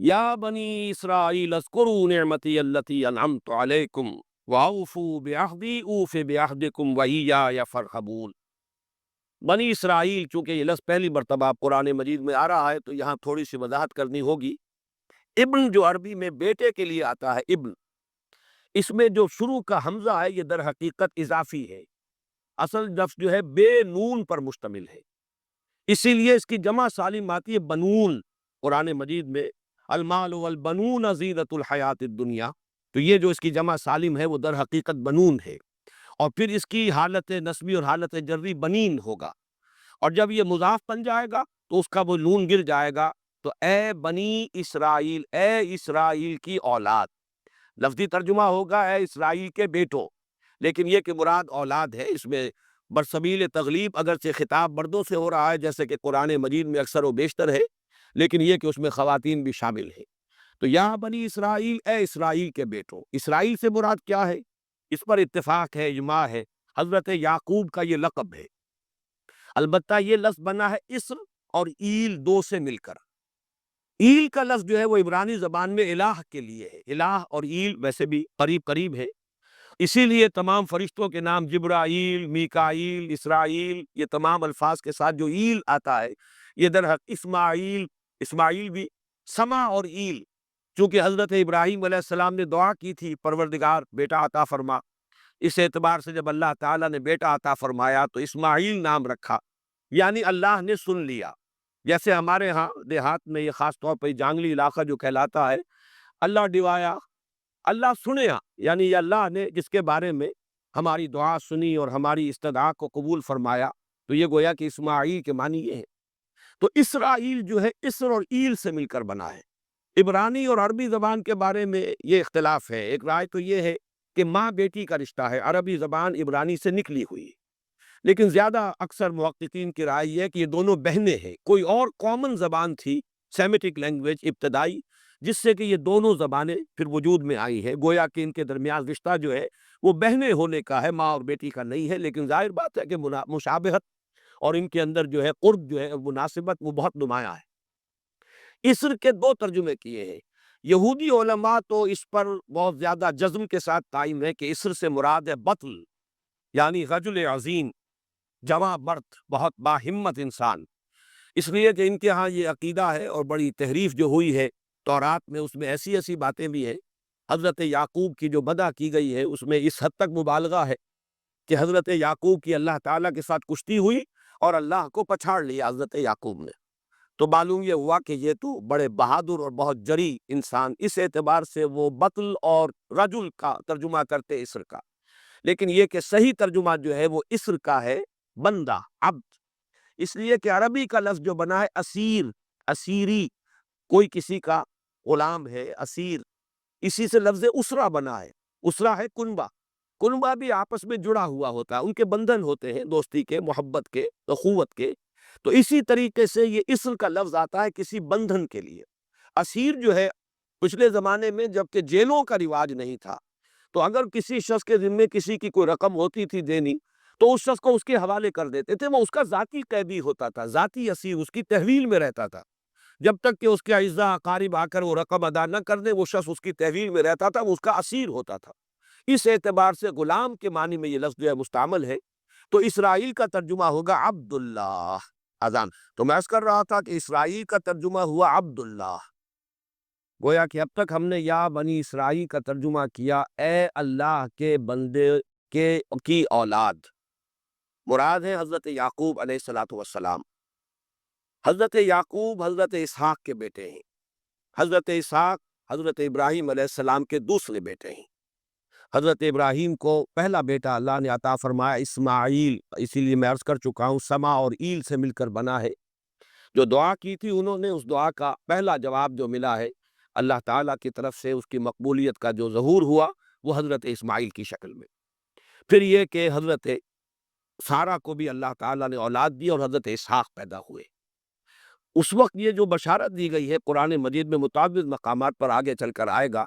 یا بنی اسرائیل اذکروا نعمتی التی انعمت علیکم واوفوا بعہدی اوف بعہدکم وایای فارہبون۔ بنی اسرائیل، چونکہ یہ لفظ پہلی مرتبہ قرآن مجید میں آ رہا ہے تو یہاں تھوڑی سی وضاحت کرنی ہوگی۔ ابن جو عربی میں بیٹے کے لیے آتا ہے ابن، اس میں جو شروع کا حمزہ ہے یہ در حقیقت اضافی ہے، اصل لفظ جو ہے بے نون پر مشتمل ہے، اسی لیے اس کی جمع سالم آتی ہے بنون۔ قرآن مجید میں المال والبنون زینت الحیات الدنیا، تو یہ جو اس کی جمع سالم ہے وہ در حقیقت بنون ہے، اور پھر اس کی حالت نسبی اور حالت جری بنین ہوگا، اور جب یہ مضاف بن جائے گا تو اس کا وہ نون گر جائے گا، تو اے بنی اسرائیل، اے اسرائیل کی اولاد، لفظی ترجمہ ہوگا اے اسرائیل کے بیٹوں، لیکن یہ کہ مراد اولاد ہے، اس میں برسبیل تغلیب اگرچہ خطاب مردوں سے ہو رہا ہے جیسے کہ قرآن مجید میں اکثر و بیشتر ہے، لیکن یہ کہ اس میں خواتین بھی شامل ہیں۔ تو یا بنی اسرائیل، اے اسرائیل کے بیٹوں، اسرائیل سے مراد کیا ہے؟ اس پر اتفاق ہے، اجماع ہے، حضرت یعقوب کا یہ لقب ہے، البتہ یہ لفظ بنا ہے اسر اور ایل دو سے مل کر۔ ایل کا لفظ جو ہے وہ عبرانی زبان میں الہ کے لیے ہے، الہ اور ایل ویسے بھی قریب قریب ہے، اسی لیے تمام فرشتوں کے نام جبرائیل، میکائیل، اسرائیل، یہ تمام الفاظ کے ساتھ جو ایل آتا ہے یہ در حق اسماعیل، اسماعیل بھی سما اور ایل، چونکہ حضرت ابراہیم علیہ السلام نے دعا کی تھی پروردگار بیٹا عطا فرما، اس اعتبار سے جب اللہ تعالیٰ نے بیٹا عطا فرمایا تو اسماعیل نام رکھا، یعنی اللہ نے سن لیا۔ جیسے ہمارے ہاں دیہات میں یہ خاص طور پہ جانگلی علاقہ جو کہلاتا ہے، اللہ ڈوایا، اللہ سنیا، یعنی یہ اللہ نے جس کے بارے میں ہماری دعا سنی اور ہماری استدعا کو قبول فرمایا، تو یہ گویا کہ اسماعیل کے معنی یہ ہے۔ تو اسرائیل جو ہے اسر اور ایل سے مل کر بنا ہے۔ عبرانی اور عربی زبان کے بارے میں یہ اختلاف ہے، ایک رائے تو یہ ہے کہ ماں بیٹی کا رشتہ ہے، عربی زبان عبرانی سے نکلی ہوئی ہے، لیکن زیادہ اکثر محققین کی رائے یہ ہے کہ یہ دونوں بہنیں ہیں، کوئی اور کامن زبان تھی سیمیٹک لینگویج ابتدائی جس سے کہ یہ دونوں زبانیں پھر وجود میں آئی ہے، گویا کہ ان کے درمیان رشتہ جو ہے وہ بہنیں ہونے کا ہے، ماں اور بیٹی کا نہیں ہے، لیکن ظاہر بات ہے کہ مشابہت اور ان کے اندر جو ہے قرب جو ہے مناسبت وہ بہت نمایاں ہے۔ اسر کے دو ترجمے کیے ہیں، یہودی علماء تو اس پر بہت زیادہ جزم کے ساتھ قائم ہے کہ اسر سے مراد ہے بطل، یعنی رجل عظیم، جواں مرد، بہت باہمت انسان، اس لیے کہ ان کے ہاں یہ عقیدہ ہے اور بڑی تحریف جو ہوئی ہے تورات میں، اس میں ایسی ایسی باتیں بھی ہیں، حضرت یعقوب کی جو مدح کی گئی ہے اس میں اس حد تک مبالغہ ہے کہ حضرت یعقوب کی اللہ تعالیٰ کے ساتھ کشتی ہوئی اور اللہ کو پچھاڑ لیا حضرت یعقوب نے، تو معلوم یہ ہوا کہ یہ تو بڑے بہادر اور بہت جری انسان، اس اعتبار سے وہ بطل اور رجل کا ترجمہ کرتے اسر کا، لیکن یہ کہ صحیح ترجمہ جو ہے وہ اسر کا ہے، بندہ، عبد، اس لیے کہ عربی کا لفظ جو بنا ہے اسیر، اسیری، کوئی کسی کا غلام ہے، اسیر، اسی سے لفظ اسرہ بنا ہے، اسرہ ہے کنبہ، کنبہ بھی آپس میں جڑا ہوا ہوتا ہے، ان کے بندھن ہوتے ہیں دوستی کے، محبت کے، اخوت کے، تو اسی طریقے سے یہ اسر کا لفظ آتا ہے کسی بندھن کے لیے۔ اسیر جو ہے پچھلے زمانے میں جبکہ جیلوں کا رواج نہیں تھا، تو اگر کسی شخص کے ذمے کسی کی کوئی رقم ہوتی تھی دینی تو اس شخص کو اس کے حوالے کر دیتے تھے، وہ اس کا ذاتی قیدی ہوتا تھا، ذاتی اسیر، اس کی تحویل میں رہتا تھا، جب تک کہ اس کے اعزاء اقارب آ کر وہ رقم ادا نہ کر دیں وہ شخص اس کی تحویل میں رہتا تھا، وہ اس کا اسیر ہوتا تھا۔ اس اعتبار سے غلام کے معنی میں یہ لفظ جو ہے مستعمل ہے، تو اسرائیل کا ترجمہ ہوگا عبداللہ، اذان، تو میں عرض کر رہا تھا کہ اسرائیل کا ترجمہ ہوا عبداللہ، گویا کہ اب تک ہم نے یا بنی اسرائیل کا ترجمہ کیا اے اللہ کے بندے کی اولاد، مراد ہے حضرت یعقوب علیہ الصلوۃ والسلام۔ حضرت یعقوب حضرت اسحاق کے بیٹے ہیں، حضرت اسحاق حضرت ابراہیم علیہ السلام کے دوسرے بیٹے ہیں۔ حضرت ابراہیم کو پہلا بیٹا اللہ نے عطا فرمایا اسماعیل، اسی لیے میں عرض کر چکا ہوں سما اور ایل سے مل کر بنا ہے، جو دعا کی تھی انہوں نے اس دعا کا پہلا جواب جو ملا ہے اللہ تعالیٰ کی طرف سے، اس کی مقبولیت کا جو ظہور ہوا وہ حضرت اسماعیل کی شکل میں۔ پھر یہ کہ حضرت سارہ کو بھی اللہ تعالیٰ نے اولاد دی اور حضرت اسحاق پیدا ہوئے۔ اس وقت یہ جو بشارت دی گئی ہے قرآن مجید میں متعدد مقامات پر آگے چل کر آئے گا،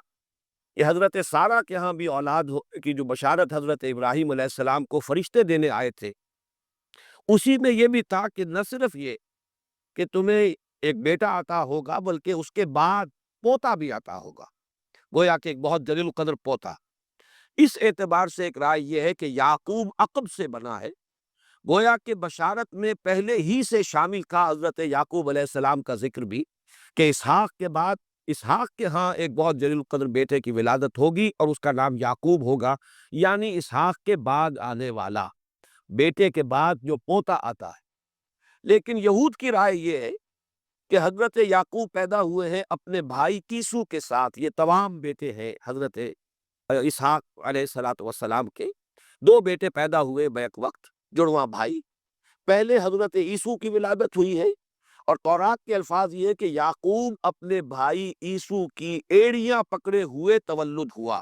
یہ حضرت سارہ کے ہاں بھی اولاد کی جو بشارت حضرت ابراہیم علیہ السلام کو فرشتے دینے آئے تھے، اسی میں یہ بھی تھا کہ نہ صرف یہ کہ تمہیں ایک بیٹا عطا ہوگا بلکہ اس کے بعد پوتا بھی عطا ہوگا، گویا کہ ایک بہت جلیل القدر پوتا۔ اس اعتبار سے ایک رائے یہ ہے کہ یعقوب عقب سے بنا ہے، گویا کہ بشارت میں پہلے ہی سے شامل تھا حضرت یعقوب علیہ السلام کا ذکر بھی، کہ اسحاق کے بعد اسحاق کے ہاں ایک بہت جلیل القدر بیٹے کی ولادت ہوگی اور اس کا نام یعقوب ہوگا، یعنی اسحاق کے بعد آنے والا، بیٹے کے بعد جو پوتا آتا ہے۔ لیکن یہود کی رائے یہ ہے کہ حضرت یعقوب پیدا ہوئے ہیں اپنے بھائی کیسو کے ساتھ، یہ تمام بیٹے ہیں حضرت اسحاق علیہ السلام کے، دو بیٹے پیدا ہوئے بیک وقت، جڑواں بھائی۔ پہلے حضرت عیسو کی ولادت ہوئی ہے، اور تورات کے الفاظ یہ ہے کہ یعقوب اپنے بھائی عیسو کی ایڑیاں پکڑے ہوئے تولد ہوا۔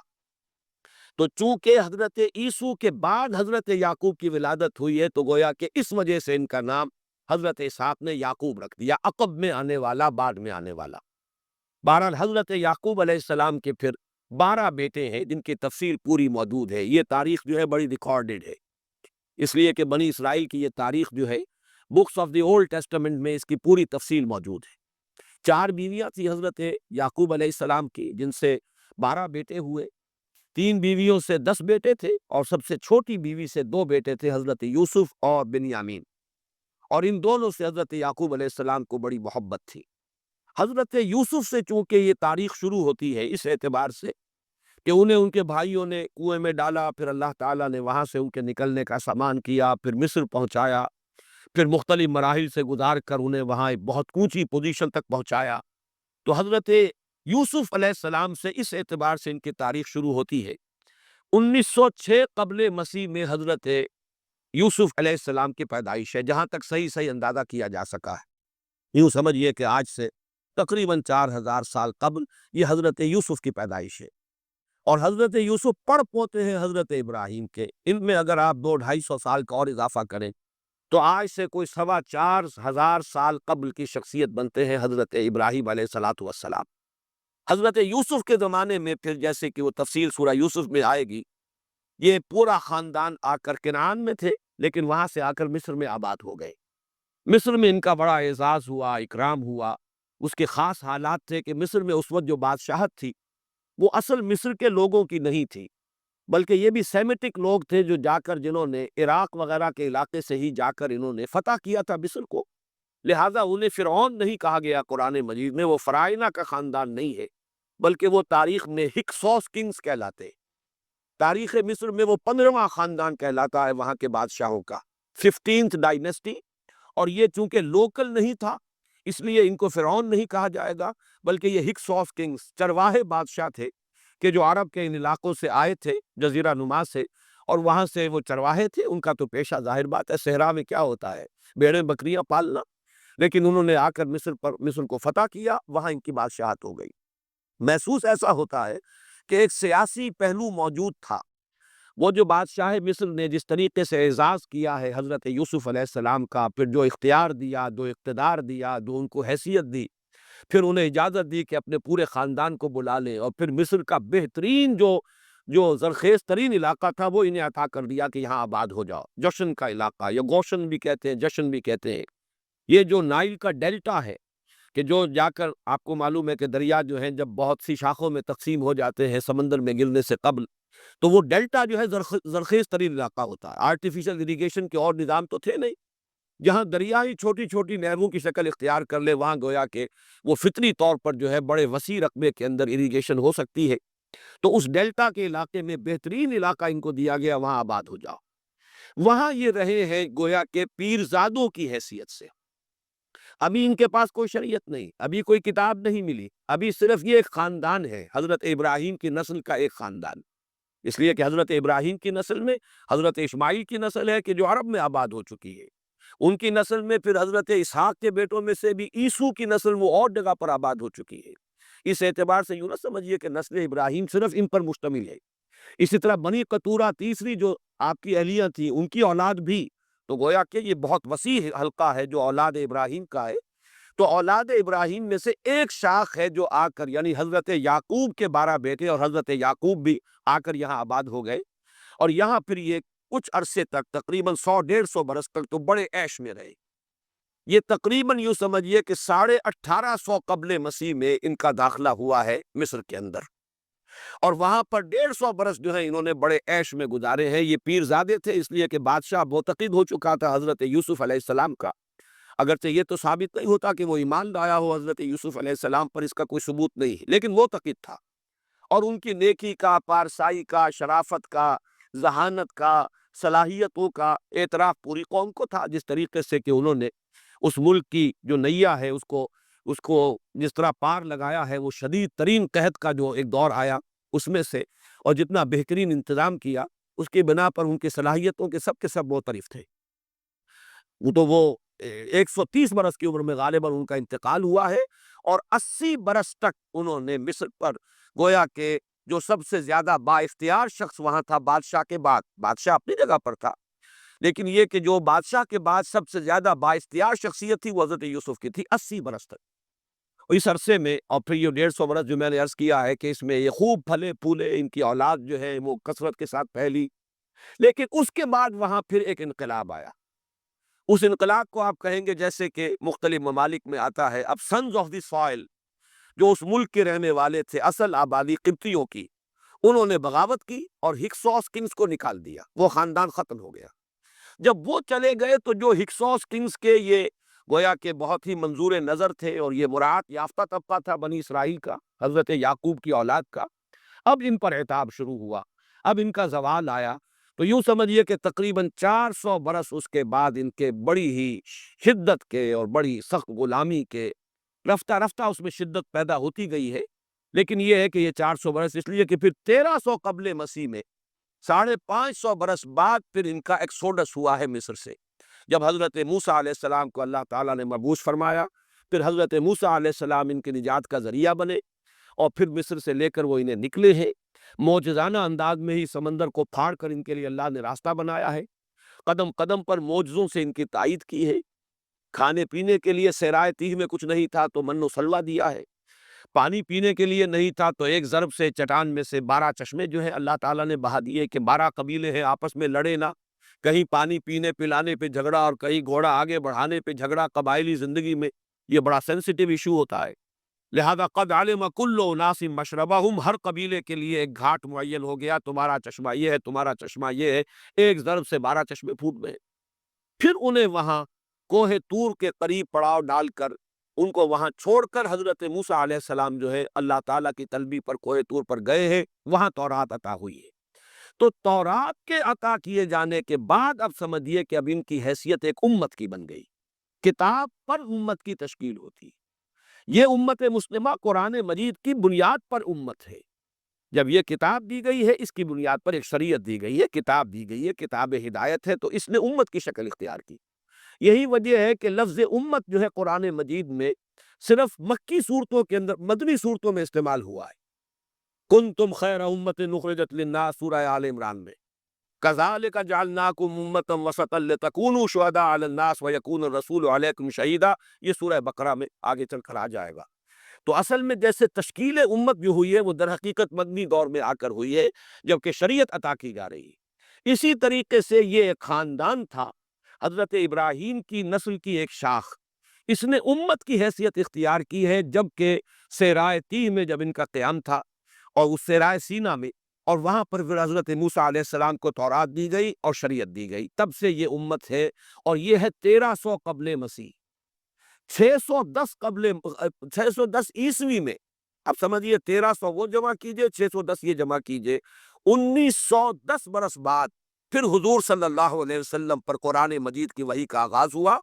تو چونکہ حضرت عیسو کے بعد حضرت یعقوب کی ولادت ہوئی ہے، تو گویا کہ اس وجہ سے ان کا نام حضرت اسحاق نے یعقوب رکھ دیا، عقب میں آنے والا، بعد میں آنے والا۔ بہرحال حضرت یعقوب علیہ السلام کے پھر 12 بیٹے ہیں جن کی تفصیل پوری موجود ہے۔ یہ تاریخ جو ہے بڑی ریکارڈڈ ہے، اس لیے کہ بنی اسرائیل کی یہ تاریخ جو ہے books of the old testament میں اس کی پوری تفصیل موجود ہے۔ 4 بیویاں تھی حضرت یعقوب علیہ السلام کی، جن سے 12 بیٹے ہوئے، 3 بیویوں سے 10 بیٹے تھے، اور سب سے چھوٹی بیوی سے 2 بیٹے تھے، حضرت یوسف اور بنیامین، اور ان دونوں سے حضرت یعقوب علیہ السلام کو بڑی محبت تھی۔ حضرت یوسف سے چونکہ یہ تاریخ شروع ہوتی ہے اس اعتبار سے کہ انہیں ان کے بھائیوں نے کنویں میں ڈالا، پھر اللہ تعالیٰ نے وہاں سے ان کے نکلنے کا سامان کیا، پھر مصر پہنچایا، پھر مختلف مراحل سے گزار کر انہیں وہاں ایک بہت اونچی پوزیشن تک پہنچایا۔ تو حضرت یوسف علیہ السلام سے اس اعتبار سے ان کی تاریخ شروع ہوتی ہے۔ 1906 قبل مسیح میں حضرت یوسف علیہ السلام کی پیدائش ہے، جہاں تک صحیح اندازہ کیا جا سکا ہے۔ یوں سمجھئے کہ آج سے تقریباً 4000 سال قبل یہ حضرت یوسف کی پیدائش ہے، اور حضرت یوسف پڑ پوتے ہیں حضرت ابراہیم کے۔ ان میں اگر آپ 200-250 سال کا اور اضافہ کریں تو آج سے کوئی 4,2500 سال قبل کی شخصیت بنتے ہیں حضرت ابراہیم علیہ السلام۔ حضرت یوسف کے زمانے میں پھر جیسے کہ وہ تفصیل سورہ یوسف میں آئے گی، یہ پورا خاندان آ کر کنعان میں تھے، لیکن وہاں سے آ کر مصر میں آباد ہو گئے۔ مصر میں ان کا بڑا اعزاز ہوا، اکرام ہوا۔ اس کے خاص حالات تھے کہ مصر میں اس وقت جو بادشاہت تھی وہ اصل مصر کے لوگوں کی نہیں تھی، بلکہ یہ بھی سیمیٹک لوگ تھے جو جا کر جنہوں نے عراق وغیرہ کے علاقے سے ہی جا کر انہوں نے فتح کیا تھا مصر کو، لہٰذا انہیں فرعون نہیں کہا گیا قرآن مجید میں، وہ فرائنہ کا خاندان نہیں ہے، بلکہ وہ تاریخ میں ہکسوس کنگز کہلاتے۔ تاریخ مصر میں وہ 15واں خاندان کہلاتا ہے وہاں کے بادشاہوں کا، 15th ڈائنیسٹی، اور یہ چونکہ لوکل نہیں تھا اس لیے ان کو فرعون نہیں کہا جائے گا، بلکہ یہ ہکسوس کنگز چرواہے بادشاہ تھے کہ جو عرب کے ان علاقوں سے آئے تھے، جزیرہ نما سے، اور وہاں سے وہ چرواہے تھے۔ ان کا تو پیشہ ظاہر بات ہے صحرا میں کیا ہوتا ہے، بھیڑیں بکریاں پالنا، لیکن انہوں نے آ کر مصر کو فتح کیا، وہاں ان کی بادشاہت ہو گئی۔ محسوس ایسا ہوتا ہے کہ ایک سیاسی پہلو موجود تھا۔ وہ جو بادشاہ مصر نے جس طریقے سے اعزاز کیا ہے حضرت یوسف علیہ السلام کا، پھر جو اختیار دیا، جو اقتدار دیا، جو ان کو حیثیت دی، پھر انہیں اجازت دی کہ اپنے پورے خاندان کو بلا لیں، اور پھر مصر کا بہترین جو زرخیز ترین علاقہ تھا وہ انہیں عطا کر دیا کہ یہاں آباد ہو جاؤ۔ جشن کا علاقہ، یا گوشن بھی کہتے ہیں، جشن بھی کہتے ہیں۔ یہ جو نائل کا ڈیلٹا ہے کہ جو جا کر آپ کو معلوم ہے کہ دریا جو ہیں جب بہت سی شاخوں میں تقسیم ہو جاتے ہیں سمندر میں گرنے سے قبل، تو وہ ڈیلٹا جو ہے زرخیز ترین علاقہ ہوتا ہے۔ آرٹیفیشل اریگیشن کے اور نظام تو تھے نہیں، جہاں دریا ہی چھوٹی چھوٹی نہروں کی شکل اختیار کر لے، وہاں گویا کہ وہ فطری طور پر جو ہے بڑے وسیع رقبے کے اندر اریگیشن ہو سکتی ہے۔ تو اس ڈیلٹا کے علاقے میں بہترین علاقہ ان کو دیا گیا، وہاں آباد ہو جاؤ۔ وہاں یہ رہے ہیں گویا کہ پیرزادوں کی حیثیت سے۔ ابھی ان کے پاس کوئی شریعت نہیں، ابھی کوئی کتاب نہیں ملی، ابھی صرف یہ ایک خاندان ہے، حضرت ابراہیم کی نسل کا ایک خاندان، اس لیے کہ حضرت ابراہیم کی نسل میں حضرت اسماعیل کی نسل ہے کہ جو عرب میں آباد ہو چکی ہے، ان کی نسل میں پھر حضرت اسحاق کے بیٹوں میں سے بھی عیسو کی نسل وہ اور جگہ پر آباد ہو چکی ہے۔ اس اعتبار سے یوں نہ سمجھیے کہ نسل ابراہیم صرف ان پر مشتمل ہے۔ اسی طرح بنی قطورہ تیسری جو آپ کی اہلیہ تھی، ان کی اولاد بھی، تو گویا کہ یہ بہت وسیع حلقہ ہے جو اولاد ابراہیم کا ہے۔ تو اولاد ابراہیم میں سے ایک شاخ ہے جو آ کر، یعنی حضرت یعقوب کے 12 بیٹے اور حضرت یعقوب بھی آ کر یہاں آباد ہو گئے، اور یہاں پھر یہ کچھ عرصے تک تقریباً 100-150 برس تک تو بڑے عیش میں رہے۔ یہ تقریباً یوں سمجھیے کہ 1850 قبل مسیح میں ان کا داخلہ ہوا ہے مصر کے اندر، اور وہاں پر 150 برس جو ہے انہوں نے بڑے عیش میں گزارے ہیں۔ یہ پیرزادے تھے، اس لیے کہ بادشاہ معتقد ہو چکا تھا حضرت یوسف علیہ السلام کا، اگرچہ یہ تو ثابت نہیں ہوتا کہ وہ ایمان لایا ہو حضرت یوسف علیہ السلام پر، اس کا کوئی ثبوت نہیں ہے، لیکن معتقد تھا، اور ان کی نیکی کا، پارسائی کا، شرافت کا، ذہانت کا، صلاحیتوں کا اعتراف پوری قوم کو تھا، جس طریقے سے کہ انہوں نے اس ملک کی جو نیا ہے اس کو جس طرح پار لگایا ہے، وہ شدید ترین قحط کا جو ایک دور آیا اس میں سے، اور جتنا بہترین انتظام کیا، اس کی بنا پر ان کی صلاحیتوں کے سب معترف تھے۔ وہ 130 برس کی عمر میں غالباً ان کا انتقال ہوا ہے، اور 80 برس تک انہوں نے مصر پر گویا کہ جو سب سے زیادہ با اختیار شخص وہاں تھا بادشاہ کے بعد، بادشاہ اپنی جگہ پر تھا، لیکن یہ کہ جو بادشاہ کے بعد سب سے زیادہ با اختیار شخصیت تھی وہ حضرت یوسف کی تھی 80 برس تک۔ اس عرصے میں، اور پھر یہ 150 برس جو میں نے عرض کیا ہے کہ اس میں یہ خوب پھلے پھولے، ان کی اولاد جو ہے وہ کثرت کے ساتھ پھیلی، لیکن اس کے بعد وہاں پھر ایک انقلاب آیا۔ اس انقلاب کو آپ کہیں گے جیسے کہ مختلف ممالک میں آتا ہے، اب سنز آف دی سوائل جو اس ملک کے رہنے والے تھے، اصل آبادی قبطیوں کی، انہوں نے بغاوت کی اور ہکسوس کنگز کو نکال دیا، وہ خاندان ختم ہو گیا۔ جب وہ چلے گئے تو جو ہکسوس کنگز کے یہ گویا کہ بہت ہی منظور نظر تھے، اور یہ مراعات یافتہ طبقہ تھا بنی اسرائیل کا، حضرت یعقوب کی اولاد کا، اب ان پر عتاب شروع ہوا، اب ان کا زوال آیا۔ تو یوں سمجھیے کہ تقریباً 400 برس اس کے بعد ان کے بڑی ہی شدت کے اور بڑی سخت غلامی کے، رفتہ رفتہ اس میں شدت پیدا ہوتی گئی ہے، لیکن یہ ہے کہ یہ 400 برس اس لیے کہ پھر 1300 قبل مسیح میں 550 برس بعد پھر ان کا ایکسوڈس ہوا ہے مصر سے، جب حضرت موسیٰ علیہ السلام کو اللہ تعالیٰ نے مبعوث فرمایا، پھر حضرت موسیٰ علیہ السلام ان کی نجات کا ذریعہ بنے، اور پھر مصر سے لے کر وہ انہیں نکلے ہیں، معجزانہ انداز میں ہی سمندر کو پھاڑ کر ان کے لیے اللہ نے راستہ بنایا ہے، قدم قدم پر معجزوں سے ان کی تائید کی ہے، کھانے پینے کے لیے صحرائے تیہ میں کچھ نہیں تھا تو من و سلوہ دیا ہے، پانی پینے کے لیے نہیں تھا تو ایک ضرب سے چٹان میں سے 12 چشمے جو ہے اللہ تعالیٰ نے بہا دیے کہ 12 قبیلے ہیں آپس میں لڑے نہ، کہیں پانی پینے پلانے پہ جھگڑا اور کہیں گھوڑا آگے بڑھانے پہ جھگڑا، قبائلی زندگی میں یہ بڑا سینسیٹیو ایشو ہوتا ہے، لہذا قد علم کل اناس مشربہم، ہر قبیلے کے لیے ایک گھاٹ معین ہو گیا، تمہارا چشمہ یہ ہے، تمہارا چشمہ یہ ہے، ایک ضرب سے 12 چشمے پھوٹ گئے۔ پھر انہیں وہاں کوہ طور کے قریب پڑاؤ ڈال کر، ان کو وہاں چھوڑ کر حضرت موسیٰ علیہ السلام جو ہے اللہ تعالیٰ کی طلبی پر کوہ طور پر گئے ہیں، وہاں تورات عطا ہوئی ہے۔ تو تورات کے عطا کیے جانے کے بعد اب سمجھیے کہ اب ان کی حیثیت ایک امت کی بن گئی، کتاب پر امت کی تشکیل ہوتی، یہ امت مسلمہ قرآن مجید کی بنیاد پر امت ہے، جب یہ کتاب دی گئی ہے اس کی بنیاد پر ایک شریعت دی گئی ہے، کتاب دی گئی ہے، کتاب ہدایت ہے، تو اس نے امت کی شکل اختیار کی۔ یہی وجہ ہے کہ لفظ امت جو ہے قرآن مجید میں صرف مکی صورتوں کے اندر، مدنی صورتوں میں استعمال ہوا ہے۔ کنتم خیر امت اخرجت للناس سورہ آل عمران میں، کذالک جعلناکم امۃ وسطا لتکونوا شہداء علی الناس ویکون الرسول علیکم شہیدا، یہ سورہ بقرہ میں آگے چل کر آ جائے گا۔ تو اصل میں جیسے تشکیل امت جو ہوئی ہے وہ در حقیقت مدنی دور میں آ کر ہوئی ہے، جبکہ شریعت عطا کی جا رہی ہے۔ اسی طریقے سے یہ ایک خاندان تھا، حضرت ابراہیم کی نسل کی ایک شاخ، اس نے امت کی حیثیت اختیار کی ہے، جبکہ صحرائے تیہ میں جب ان کا قیام تھا، اور اس صحرائے سینا میں، اور وہاں پر پھر حضرت موسیٰ علیہ السلام کو تورات دی گئی اور شریعت دی گئی، تب سے یہ امت ہے، اور یہ ہے 1300 قبل مسیح۔ 610 عیسوی میں، اب سمجھیے 1300 وہ جمع کیجئے، 610 یہ جمع کیجئے، 1910 برس بعد پھر حضور صلی اللہ علیہ وسلم پر قرآن مجید کی وحی کا آغاز ہوا،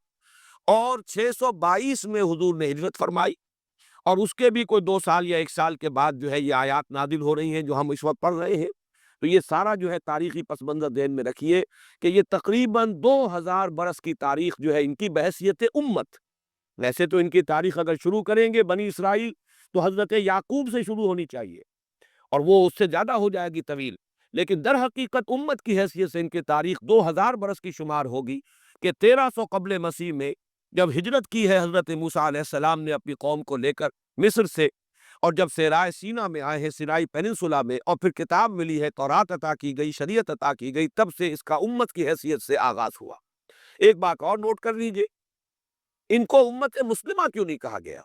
اور 622 میں حضور نے ہجرت فرمائی، اور اس کے بھی کوئی 2 سال یا 1 سال کے بعد جو ہے یہ آیات نازل ہو رہی ہیں جو ہم اس وقت پڑھ رہے ہیں۔ تو یہ سارا جو ہے تاریخی پس منظر ذہن میں رکھیے کہ یہ تقریباً 2000 برس کی تاریخ جو ہے ان کی بحیثیت امت، ویسے تو ان کی تاریخ اگر شروع کریں گے بنی اسرائیل تو حضرت یعقوب سے شروع ہونی چاہیے، اور وہ اس سے زیادہ ہو جائے گی طویل، لیکن در حقیقت امت کی حیثیت سے ان کی تاریخ 2000 برس کی شمار ہوگی، کہ 1300 قبل مسیح میں جب ہجرت کی ہے حضرت موسیٰ علیہ السلام نے اپنی قوم کو لے کر مصر سے، اور جب صحرائے سینا میں آئے ہیں، سینائی پیننسولا میں، اور پھر کتاب ملی ہے، تورات عطا کی گئی، شریعت عطا کی گئی، تب سے اس کا امت کی حیثیت سے آغاز ہوا۔ ایک بات اور نوٹ کر لیجئے، ان کو امت مسلمہ کیوں نہیں کہا گیا؟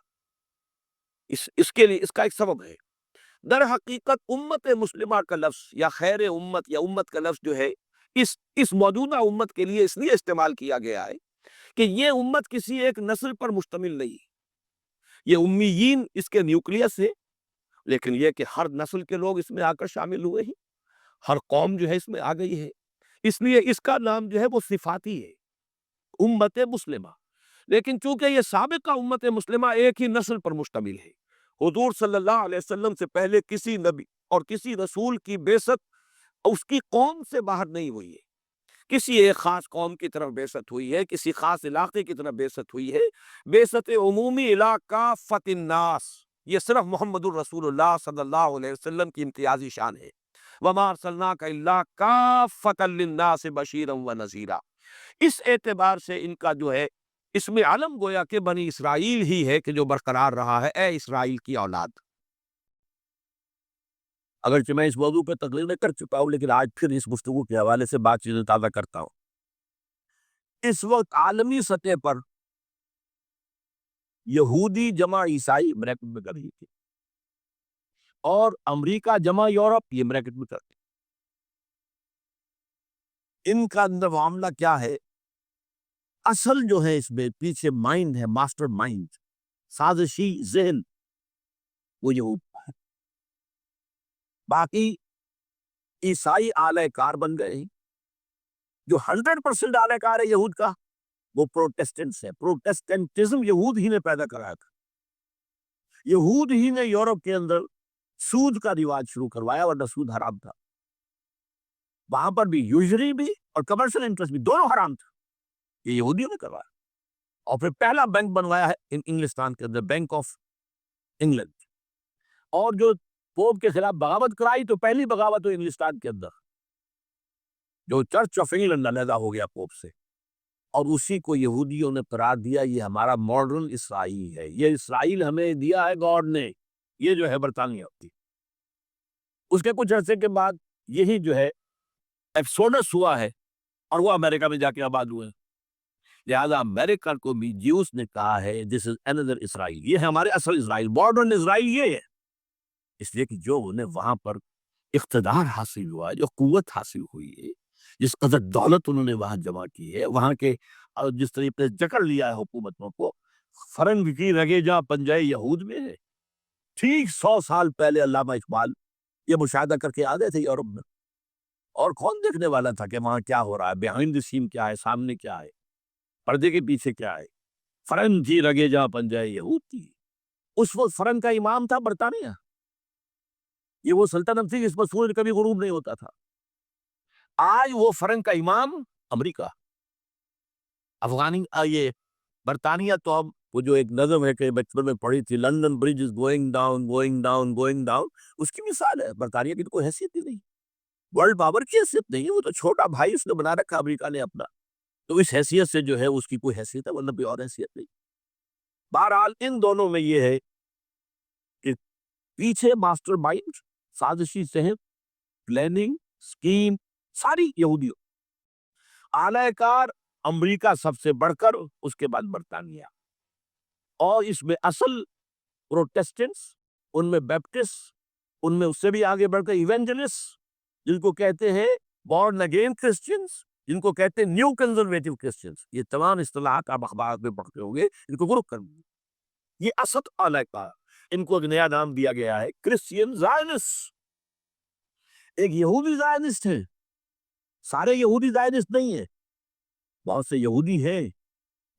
اس کے لیے اس کا ایک سبب ہے۔ در حقیقت امت مسلمہ کا لفظ یا خیر امت یا امت کا لفظ جو ہے اس موجودہ امت کے لیے اس لیے استعمال کیا گیا ہے کہ یہ امت کسی ایک نسل پر مشتمل نہیں ہے۔ یہ امیین اس کے نیوکلیس ہے، لیکن یہ کہ ہر نسل کے لوگ اس میں آ کر شامل ہوئے ہیں، ہر قوم جو ہے اس میں آ گئی ہے، اس لیے اس کا نام جو ہے وہ صفاتی ہے، امت مسلمہ۔ لیکن چونکہ یہ سابقہ امت مسلمہ ایک ہی نسل پر مشتمل ہے، حضور صلی اللہ علیہ وسلم سے پہلے کسی نبی اور کسی رسول کی بعثت اس کی قوم سے باہر نہیں ہوئی ہے، کسی ایک خاص قوم کی طرف بعثت ہوئی ہے، کسی خاص علاقے کی طرف بعثت ہوئی ہے۔ بعثت عمومی علاقہ فت الناس، یہ صرف محمد الرسول اللہ صلی اللہ علیہ وسلم کی امتیازی شان ہے۔ وما ارسلناک الا کافۃ للناس بشیرا ونذیرا۔ اس اعتبار سے ان کا جو ہے اس میں علم گویا کہ بنی اسرائیل ہی ہے کہ جو برقرار رہا ہے، اے اسرائیل کی اولاد۔ اگرچہ میں اس موضوع پہ تقریر کر چکا ہوں، لیکن آج پھر اس گفتگو کے حوالے سے بات چیزیں تازہ کرتا ہوں۔ اس وقت عالمی سطح پر یہودی جمع عیسائی بریکٹ میں کر رہی تھی، اور امریکہ جمع یورپ یہ بریکٹ میں کر رہی تھی۔ ان کا اندر معاملہ کیا ہے؟ اصل جو ہے اس میں پیچھے مائنڈ ہے، ماسٹر مائنڈ، سازشی ذہن، وہ یہود ہے۔ باقی عیسائی اعلی کار بن گئے ہیں۔ جو 100% اعلی کار ہے یہود کا وہ پروٹیسٹنٹس ہے۔ پروٹیسٹنٹزم یہود ہی نے پیدا کرایا تھا۔ یہود ہی نے یورپ کے اندر سود کا رواج شروع کروایا، ورنہ سود حرام تھا۔ وہاں پر بھی یوزری بھی اور کمرشل انٹرسٹ بھی دونوں حرام تھا، یہ یہودیوں نے کروایا۔ اور پھر پہلا بینک بنوایا ہے انگلستان کے اندر، بینک آف انگلینڈ۔ اور جو پوپ کے خلاف بغاوت کرائی تو پہلی بغاوت ہوئی انگلستان کے اندر، جو چرچ آف انگلینڈ علیحدہ ہو گیا پوپ سے، اور اسی کو یہودیوں نے قرار دیا یہ ہمارا ماڈرن اسرائیل ہے، یہ اسرائیل ہمیں دیا ہے گاڈ نے، یہ جو ہے برطانیہ ہوتی۔ اس کے کچھ عرصے کے بعد یہی جو ہے ایکسوڈس ہوا ہے، اور وہ امریکہ میں جا کے آباد ہوئے۔ لہذا امریکہ کو بھی جیوس نے کہا ہے دس از another اسرائیل، یہ ہے ہمارے اصل اسرائیل، ماڈرن اسرائیل یہ ہے۔ اس لیے کہ جو انہیں وہاں پر اقتدار حاصل ہوا ہے، جو قوت حاصل ہوئی ہے، جس قدر دولت انہوں نے وہاں جمع کی ہے، وہاں کے جس طریقے سے جکڑ لیا ہے حکومتوں کو، فرنگ کی رگے جہاں پنجائے یہود میں ہے۔ ٹھیک 100 سال پہلے علامہ اقبال یہ مشاہدہ کر کے آ گئے تھے یورپ میں، اور کون دیکھنے والا تھا کہ وہاں کیا ہو رہا ہے، بیہائنڈ دی سین کیا ہے، سامنے کیا ہے، پردے کے پیچھے کیا ہے۔ فرنگ کی رگے جہاں پنجائے یہود کی، اس وقت فرنگ کا امام تھا برطانیہ، یہ وہ سلطنت تھی جس پر سورج کبھی غروب نہیں ہوتا تھا۔ آج وہ فرنگ کا امام امریکہ، افغانی یہ برطانیہ تو ہم وہ جو ایک نظم ہے کہ بچپن میں پڑھی تھی، London bridge is going down going down going down, اس کی مثال ہے۔ برطانیہ کی تو کوئی حیثیت ہی نہیں، ورلڈ پاور کی حیثیت نہیں، وہ تو چھوٹا بھائی اس نے بنا رکھا امریکہ نے اپنا، تو اس حیثیت سے جو ہے اس کی کوئی حیثیت ہے، ورنہ کوئی اور حیثیت نہیں۔ بہرحال ان دونوں میں یہ ہے کہ پیچھے ماسٹر مائنڈ، سازشی ذہن، پلاننگ، اسکیم، ساری یہودیوں، اعلی کار امریکہ سب سے بڑھ کر، اس کے بعد برطانیہ، اور اس میں اصل پروٹیسٹنٹس، ان میں بیپٹسٹ، ان میں اس سے بھی آگے بڑھ کر ایونجلسٹ، جن کو کہتے ہیں بورن اگین کرسچنس، جن کو کہتے ہیں نیو کنزرویٹو کرسچنس، یہ تمام اصطلاحات آپ اخبارات میں پڑھتے ہوں گے، ان کو گروپ کر دیں۔ یہ اصل اعلی کار، ان کو ایک نیا نام دیا گیا ہے کرسچین زائنسٹ۔ ایک یہودی زائنسٹ ہے، سارے یہودی زائنسٹ نہیں ہیں، بہت سے یہودی ہیں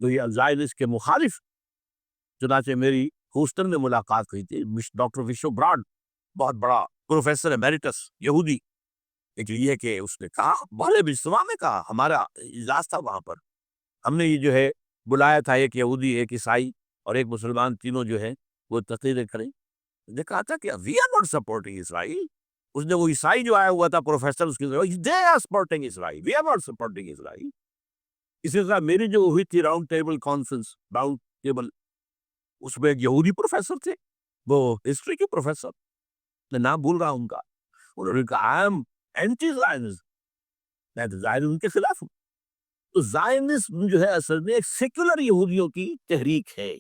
جو یہ زائنسٹ کے مخالف۔ چنانچہ میری ہوسٹن میں ملاقات ہوئی تھی ڈاکٹر وشو براڈ، بہت بڑا پروفیسر ایمیریٹس یہودی، لیکن یہ کہ اس نے کہا، بڑے اجتماع میں کہا، ہمارا اجلاس تھا وہاں پر، ہم نے یہ جو ہے بلایا تھا ایک یہودی، ایک عیسائی اور ایک مسلمان، تینوں جو ہے وہ تقریریں کریں۔ نے کہا تھا کہ وی آر ناٹ سپورٹنگ اسرائیل۔ اس نے وہ عیسائی جو آیا ہوا تھا پروفیسر، اس کی they are supporting Israel, we are not supporting Israel. اسی طرح میری جو ہوئی تھی round table conference, round table, اس میں ایک یہودی پروفیسر تھے، وہ ہسٹری کے پروفیسر، میں نام بھول رہا ہوں ان کا، انہوں نے کہا آئی ایم اینٹی زائنسٹ، میں تو زائنسٹ ان کے خلاف ہوں۔ تو زائنسم جو ہے اصل میں ایک سیکولر یہودیوں کی تحریک ہے،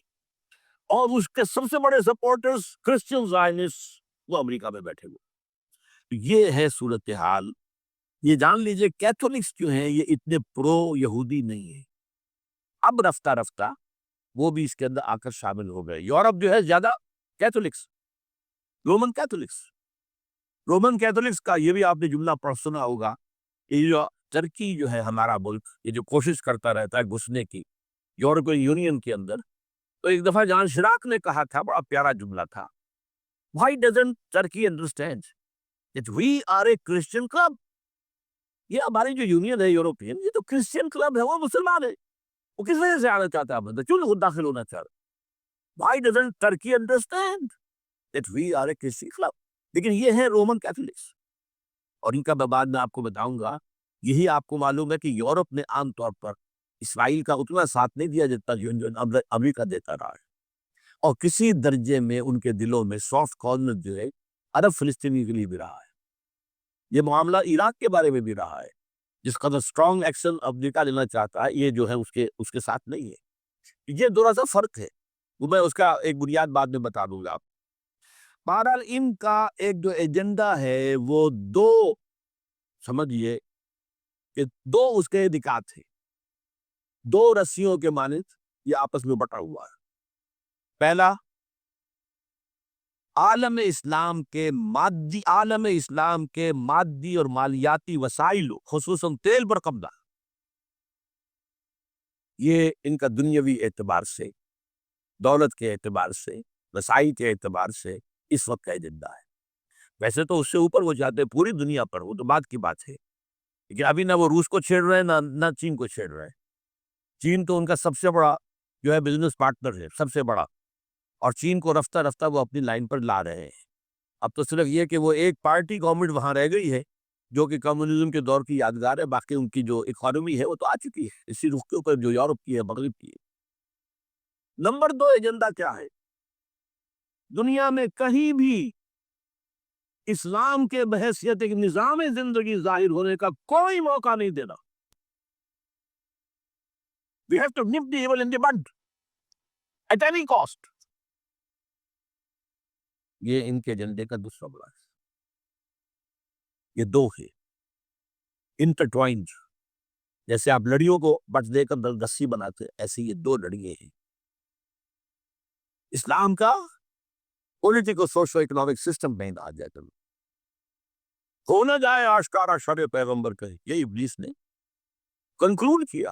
اور اس کے سب سے بڑے سپورٹرز کرسچن زائنسٹ وہ امریکہ میں بیٹھے ہوئے۔ یہ ہے صورتحال۔ یہ جان لیجئے کیتھولکس جو ہیں یہ اتنے پرو یہودی نہیں ہیں، اب رفتہ رفتہ وہ بھی اس کے اندر آ کر شامل ہو گئے۔ یورپ جو ہے زیادہ Catholics, Roman Catholics, Roman Catholics کا یہ بھی آپ نے جملہ پڑھ سنا ہوگا کہ یہ جو ترکی جو ہے ہمارا ملک، یہ جو کوشش کرتا رہتا ہے گھسنے کی یورپین یونین کے اندر، تو ایک دفعہ جان شراک نے کہا تھا، بڑا پیارا جملہ تھا، Why doesn't Turkey understand that we are a Christian club؟ یہ ہماری جو یونین ہے یورپین، یہ تو کرسچین کلب ہے، وہ مسلمان ہے، وہ کس وجہ سے آنا چاہتا ہے مطلب کیوں نہیں داخل ہونا چاہ رہا؟ Why doesn't Turkey understand that we are a Christian club؟ لیکن یہ ہے رومن کیتھولکس، اور ان کا میں بعد میں آپ کو بتاؤں گا۔ یہی آپ کو معلوم ہے کہ یورپ نے عام طور پر اسرائیل کا اتنا ساتھ نہیں دیا جتنا جو امریکہ دیتا رہا ہے، اور کسی درجے میں ان کے دلوں میں سافٹ کارنر جو ہے عرب فلسطینی کے لیے بھی رہا ہے۔ یہ معاملہ عراق کے بارے میں بھی رہا ہے، جس قدر اسٹرانگ ایکشن امریکہ لینا چاہتا ہے، یہ جو ہے اس کے ساتھ نہیں ہے۔ یہ تھوڑا سا فرق ہے، وہ میں اس کا ایک بنیاد بعد میں بتا دوں گا آپ۔ بہرحال ان کا ایک جو ایجنڈا ہے وہ دو، سمجھیے کہ دو اس کے نکات ہیں، دو رسیوں کے مانند یہ آپس میں بٹا ہوا ہے۔ پہلا، عالم اسلام کے مادی اور مالیاتی وسائل، خصوصاً تیل پر قبضہ، یہ ان کا دنیاوی اعتبار سے، دولت کے اعتبار سے، وسائل کے اعتبار سے اس وقت کا ایجنڈا ہے۔ ویسے تو اس سے اوپر وہ چاہتے ہیں پوری دنیا پر، وہ تو بات کی بات ہے، لیکن ابھی نہ وہ روس کو چھیڑ رہے ہیں نہ چین کو چھیڑ رہے ہیں۔ چین تو ان کا سب سے بڑا جو ہے بزنس پارٹنر ہے، سب سے بڑا، اور چین کو رفتہ رفتہ وہ اپنی لائن پر لا رہے ہیں۔ اب تو صرف یہ کہ وہ ایک پارٹی گورنمنٹ وہاں رہ گئی ہے جو کہ کمیونزم کے دور کی یادگار ہے، باقی ان کی جو اکانومی ہے وہ تو آ چکی ہے اسی رخ کے اوپر جو یورپ کی ہے، مغرب کی ہے۔ نمبر دو ایجنڈا کیا ہے؟ دنیا میں کہیں بھی اسلام کے بحیثیت ایک نظام زندگی ظاہر ہونے کا کوئی موقع نہیں دینا۔ We have to nip the evil in the bud at any cost۔ یہ ان کے ایجنڈے کا دوسرا بڑا ہے۔ یہ دو ہے انٹرٹوائنڈ، جیسے آپ لڑیوں کو بٹ دے کر رسی بناتے ہیں، ایسے یہ دو لڑیے ہیں۔ اسلام کا پولیٹیکل سوشو اکنامک سسٹم میں آ جائے تو ہو نہ جائے آشکارا شر پیغمبر کہے، یہ ابلیس نے کنکلوڈ کیا،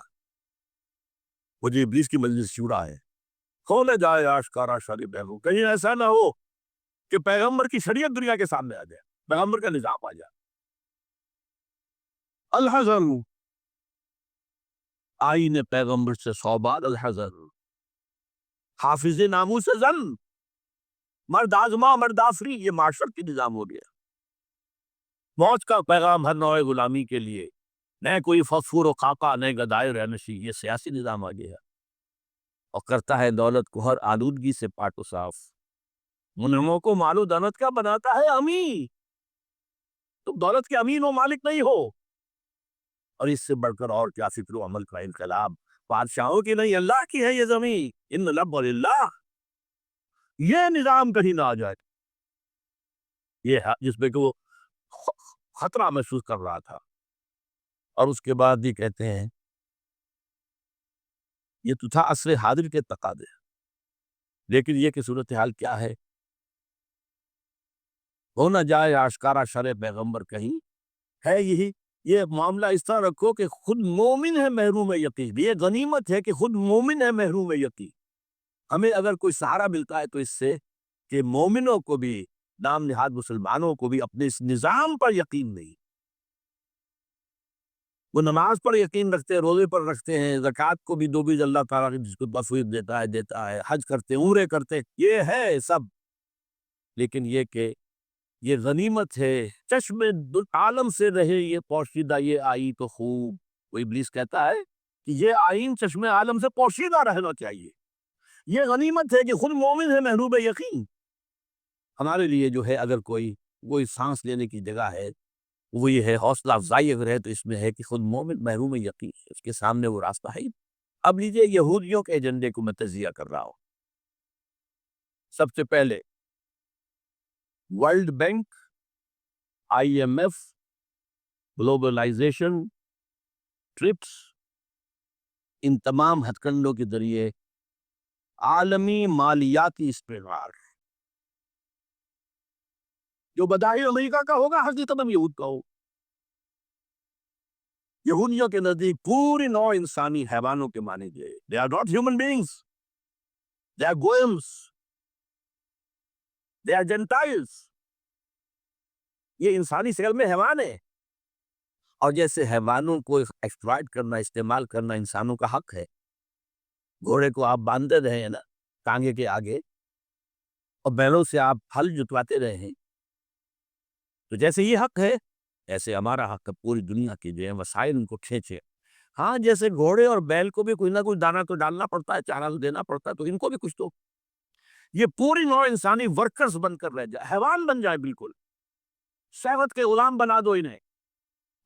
مجھے ابلیس کی مجلس شورا ہے، ہو نہ جائے آشکارا شر پیغمبر، کہیں ایسا نہ ہو کہ پیغمبر کی شریعت دنیا کے سامنے آ جائے، پیغمبر کا نظام آ جائے۔ الحذر، آئین پیغمبر سے صوبات، الحذر، حافظ ناموس زن، مرد آزما مرد آفری، یہ معاشرت کی نظام ہو گیا۔ موت کا پیغام ہر نوع غلامی کے لیے، نہ کوئی فخر و خاکہ، نہ گدائے رہنشی، یہ سیاسی نظام آ گیا، اور کرتا ہے دولت کو ہر آلودگی سے پاک و صاف۔ منعموں کو مال و دولت کا بناتا ہے امین، تم دولت کے امین و مالک نہیں ہو۔ اور اس سے بڑھ کر اور کیا فکر و عمل کا انقلاب، بادشاہوں کی نہیں اللہ کی ہے یہ زمین، ان لب للہ، یہ نظام کہیں نہ آ جائے۔ یہ ہے جس پہ کہ وہ خطرہ محسوس کر رہا تھا، اور اس کے بعد یہ کہتے ہیں یہ تو تھا عصر حاضر کے تقاضے، لیکن یہ کہ صورتحال کیا ہے؟ ہو نہ جائے آشکارا شر پیغمبر کہیں، ہے یہی، یہ معاملہ اس طرح رکھو کہ خود مومن ہے محروم یقین، یہ غنیمت ہے کہ خود مومن ہے محروم یقین۔ ہمیں اگر کوئی سہارا ملتا ہے تو اس سے کہ مومنوں کو بھی، نام نہاد مسلمانوں کو بھی اپنے اس نظام پر یقین نہیں۔ وہ نماز پر یقین رکھتے ہیں، روزے پر رکھتے ہیں، زکوٰۃ کو بھی دو بیج اللہ تعالیٰ نے جس کو تفویض دیتا ہے، حج کرتے ہیں، عمرے کرتے ہیں، یہ ہے سب، لیکن یہ کہ یہ غنیمت ہے، چشم عالم سے رہے یہ پوشیدہ، یہ آئی تو خوب۔ وہ ابلیس کہتا ہے کہ یہ آئین چشم عالم سے پوشیدہ رہنا چاہیے، یہ غنیمت ہے کہ خود مومن ہے محروب یقین۔ ہمارے لیے جو ہے اگر کوئی سانس لینے کی جگہ ہے وہ یہ ہے حوصلہ افزائی اگر ہے تو اس میں ہے کہ خود مومن محروم یقین ہے، اس کے سامنے وہ راستہ ہے ہی۔ اب لیجئے یہودیوں کے ایجنڈے کو میں تجزیہ کر رہا ہوں۔ سب سے پہلے World Bank, I M F, globalization, TRIPS, ان تمام ہتھ کنڈوں کے ذریعے عالمی مالیاتی استقرار جو بداہی امریکہ کا ہوگا حقیقت میں یہود کا ہو۔ یہودیوں کے نزدیک پوری نوع انسانی حیوانوں کے مانے گئے۔ They are not human beings. They are goyim. They are Gentiles. یہ انسانی شکل میں حیوان ہے، اور جیسے حیوانوں کو ایکسپلائٹ کرنا، استعمال کرنا انسانوں کا حق ہے۔ گھوڑے کو آپ باندھتے رہے ہیں نا ٹانگے کے آگے، اور بیلوں سے آپ ہل جتواتے رہے ہیں، تو جیسے یہ حق ہے ایسے ہمارا حق ہے پوری دنیا کے جو ہے وسائل ان کو کھینچے۔ ہاں جیسے گھوڑے اور بیل کو بھی کوئی نہ کوئی دانہ تو ڈالنا پڑتا ہے، چارہ تو دینا پڑتا ہے، تو ان کو بھی کچھ تو یہ پوری نوع انسانی ورکرز بن کر رہ جائے، حیوان بن جائے، بالکل شہوت کے غلام بنا دو انہیں،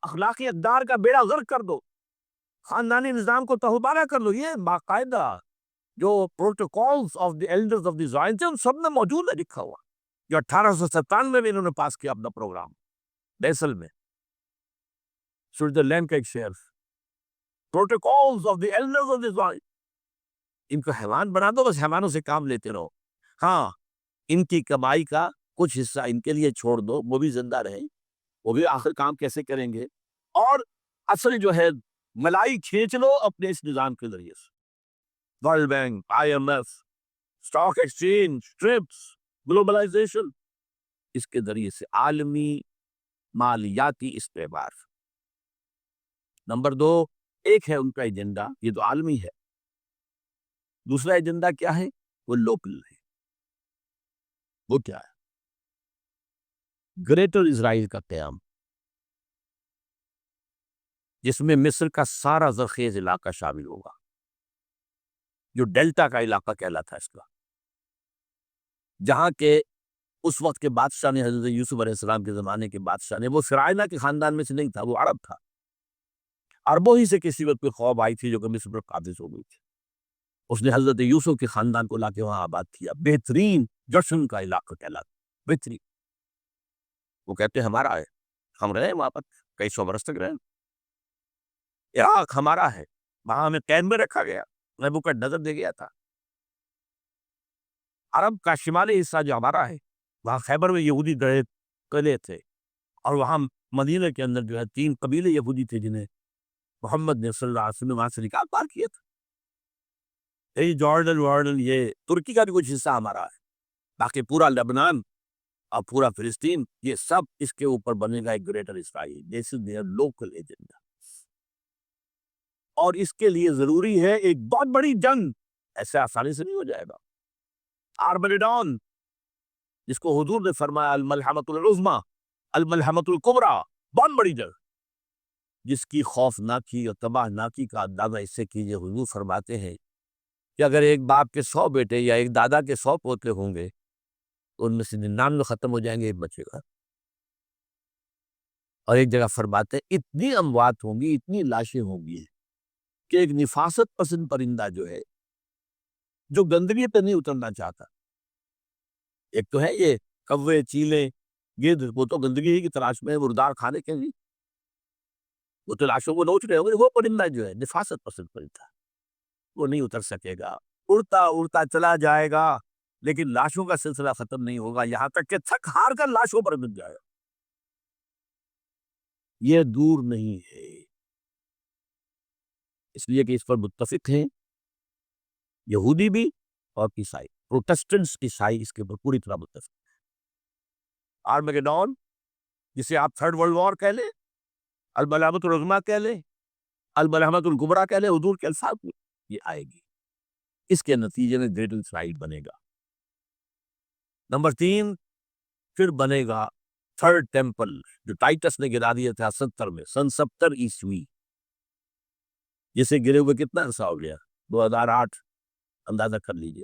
اخلاقی اقدار کا بیڑا غرق کر دو، خاندانی نظام کو تہوبارہ کر لو۔ یہ باقاعدہ جو protocols of the elders of the Zion تھے ان سب میں موجود ہے لکھا ہوا، جو 1897 میں انہوں نے پاس کیا اپنا پروگرام بیسل میں، سوئٹزرلینڈ کا ایک شہر، protocols of the elders of the Zion. ان کو حیوان بنا دو، بس حیوانوں سے کام لیتے رہو۔ ہاں ان کی کمائی کا کچھ حصہ ان کے لیے چھوڑ دو، وہ بھی زندہ رہیں، وہ بھی آخر کام کیسے کریں گے، اور اصل جو ہے ملائی کھینچ لو اپنے اس نظام کے ذریعے سے۔ World Bank, I M F, stock exchange, TRIPS, globalization, اس کے ذریعے سے عالمی مالیاتی استعمار۔ نمبر 2، ایک ہے ان کا ایجنڈا، یہ تو عالمی ہے۔ دوسرا ایجنڈا کیا ہے؟ وہ لوکل ہے۔ وہ کیا ہے؟ گریٹر اسرائیل کا قیام، جس میں مصر کا سارا زرخیز علاقہ شامل ہوگا، جو ڈیلٹا کا علاقہ کہلاتا ہے اس کا، جہاں کے اس وقت کے بادشاہ نے، حضرت یوسف علیہ السلام کے زمانے کے بادشاہ نے، وہ فرعونہ کے خاندان میں سے نہیں تھا، وہ عرب تھا۔ عربوں ہی سے کسی وقت کوئی خواب آئی تھی جو کہ مصر پر قابض ہو گئی تھی، اس نے حضرت یوسف کے خاندان کو لا کے وہاں آباد کیا۔ بہترین جشن کا علاقہ کہلاتا، بہترین۔ وہ کہتے ہیں ہمارا ہے، ہم رہے وہاں پر کئی سو برس تک رہے، عراق ہمارا ہے، وہاں ہمیں قید میں رکھا گیا، نبوکدنضر دے گیا تھا۔ عرب کا شمالی حصہ جو ہمارا ہے، وہاں خیبر میں یہودی گڑھے قلعے تھے، اور وہاں مدینہ کے اندر جو ہے 3 قبیلے یہودی تھے جنہیں محمد نے صلی اللہ علیہ وسلم وہاں سے نکال پار کیا تھا۔ یہ جارڈن یہ ترکی کا بھی کچھ حصہ ہمارا ہے، باقی پورا لبنان اور پورا فلسطین، یہ سب اس کے اوپر بنے گا ایک greater Israel, this is there local agenda. اور اس کے لیے ضروری ہے ایک بہت بڑی جنگ، ایسے آسانی سے نہیں ہو جائے گا۔ آرمگیڈون، جس کو حضور نے فرمایا الملحمۃ العظمیٰ، الملحمۃ الکبریٰ، بہت بڑی جنگ، جس کی خوفناکی اور تباہ ناکی کا اندازہ اس سے کیجئے۔ حضور فرماتے ہیں کہ اگر ایک باپ کے 100 بیٹے یا ایک دادا کے 100 پوتے ہوں گے، تو ان میں سے 99 ختم ہو جائیں گے، ایک بچے گا۔ اور ایک جگہ فرماتے ہیں اتنی اموات ہوں گی، اتنی لاشیں ہوں گی کہ ایک نفاست پسند پرندہ جو ہے، جو گندگی پہ نہیں اترنا چاہتا، ایک تو ہے یہ کوے، چیلے، گدھ، وہ تو گندگی ہی کی تلاش میں مردار کھانے کے لیے، وہ تو لاشوں کو نوچ رہے ہوں گے۔ وہ پرندہ جو ہے نفاست پسند پرندہ، وہ نہیں اتر سکے گا، اڑتا اڑتا چلا جائے گا، لیکن لاشوں کا سلسلہ ختم نہیں ہوگا، یہاں تک کہ تھک ہار کر لاشوں پر مل جائے گا۔ یہ دور نہیں ہے، اس لیے کہ اس پر متفق ہیں یہودی بھی اور عیسائی، پروٹسٹنٹس عیسائی اس کے اوپر پوری طرح متفق ہیں۔ آرمگیڈون، جسے آپ 3rd ورلڈ وار کہہ لیں، الملحمۃ العظمیٰ کہہ لیں، الملحمۃ الکبریٰ کہہ لیں، حضور کے الفاظ میں یہ آئے گی۔ اس کے نتیجے میں گریٹر اسرائیل بنے گا۔ نمبر 3، پھر بنے گا 3rd ٹیمپل، جو ٹائٹس نے گرا دیا تھا 70 میں، سن 70 عیسوی، جسے گرے ہوئے کتنا عرصہ ہو گیا؟ 2008، اندازہ کر لیجئے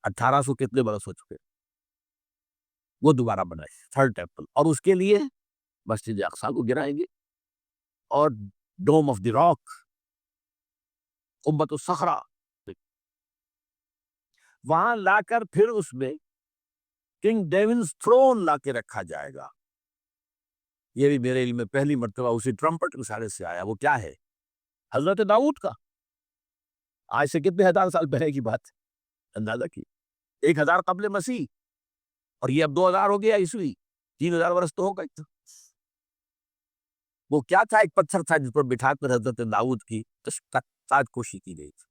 1800 کتنے برس ہو چکے، وہ دوبارہ بنائے 3rd ٹیمپل۔ اور اس کے لیے مسجد اقصیٰ کو گرائیں گے اور ڈوم آف دی راک، قبۃ الصخرہ، وہاں لا کر پھر اس میں کنگ ڈیونز تھرون لا کے رکھا جائے گا۔ یہ بھی میرے علم میں پہلی مرتبہ اسی ٹرمپٹ رسالے سے آیا۔ وہ کیا ہے؟ حضرت داؤد کا، آج سے کتنے ہزار سال پہلے کی بات، اندازہ کی، 1000 قبل مسیح، اور یہ اب 2000 ہو گیا عیسوی، 3000 برس تو ہو گئے۔ وہ کیا تھا؟ ایک پتھر تھا جس پر بٹھا کر حضرت داؤد کی تاج پوشی کی گئی تھی،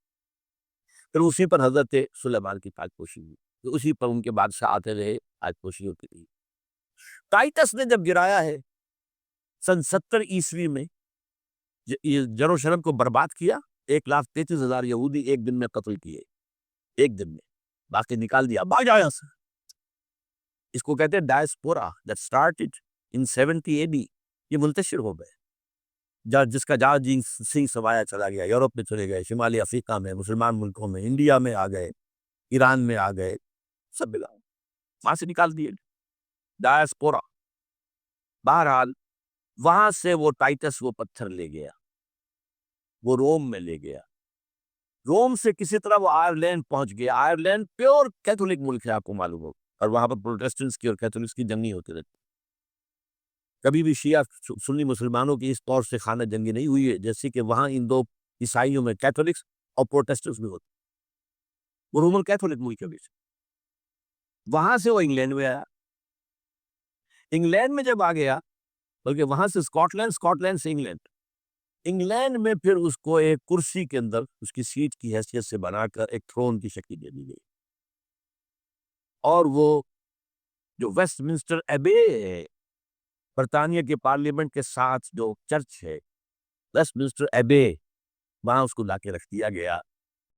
پھر اسی پر حضرت سلیمان کی تاج پوشی ہوئی، پھر اسی پر ان کے بادشاہ آتے رہے، تاج پوشی ہوتی رہی۔ ٹائٹس نے جب گرایا ہے سن 70 عیسوی میں، یروشلم کو برباد کیا، 1,33,000 یہودی ایک دن میں قتل کیے، ایک دن میں، باقی نکال دیا، بھاگ جاؤ یہاں سے۔ اس کو کہتے ہیں diaspora, that started in 70 AD، یہ منتشر ہو گئے، جس کا جہاز سنگھ سمایا چلا گیا، یورپ میں چلے گئے، شمالی افریقہ میں، مسلمان ملکوں میں، انڈیا میں آ گئے، ایران میں آ گئے، سب ملا وہاں سے نکال دیے، ڈائسپورا۔ بہرحال وہاں سے وہ ٹائٹس وہ پتھر لے گیا، وہ روم میں لے گیا، روم سے کسی طرح وہ آئرلینڈ پہنچ گیا۔ آئرلینڈ پیور کیتھولک ملک ہے، آپ کو معلوم ہو، اور وہاں پر پروٹیسٹنٹس کی اور کیتھولکس کی جنگی ہوتی رہتی، کبھی بھی شیعہ سنی مسلمانوں کی اس طور سے خانہ جنگی نہیں ہوئی ہے جیسے کہ وہاں ان دو عیسائیوں میں کیتھولکس اور پروٹیسٹنٹس میں ہوتے۔ وہ رومن کیتھولک ملک ہے بیچ، وہاں سے وہ انگلینڈ میں آیا، انگلینڈ میں جب آ گیا، بلکہ وہاں سے اسکاٹ لینڈ سے انگلینڈ میں پھر اس کو ایک کرسی کے اندر اس کی سیٹ کی حیثیت سے بنا کر ایک تھرون کی شکل دے دی گئی، اور وہ جو ویسٹ منسٹر ایبے ہے، برطانیہ کے پارلیمنٹ کے ساتھ جو چرچ ہے، ویسٹ منسٹر ایبے، وہاں اس کو لا کے رکھ دیا گیا،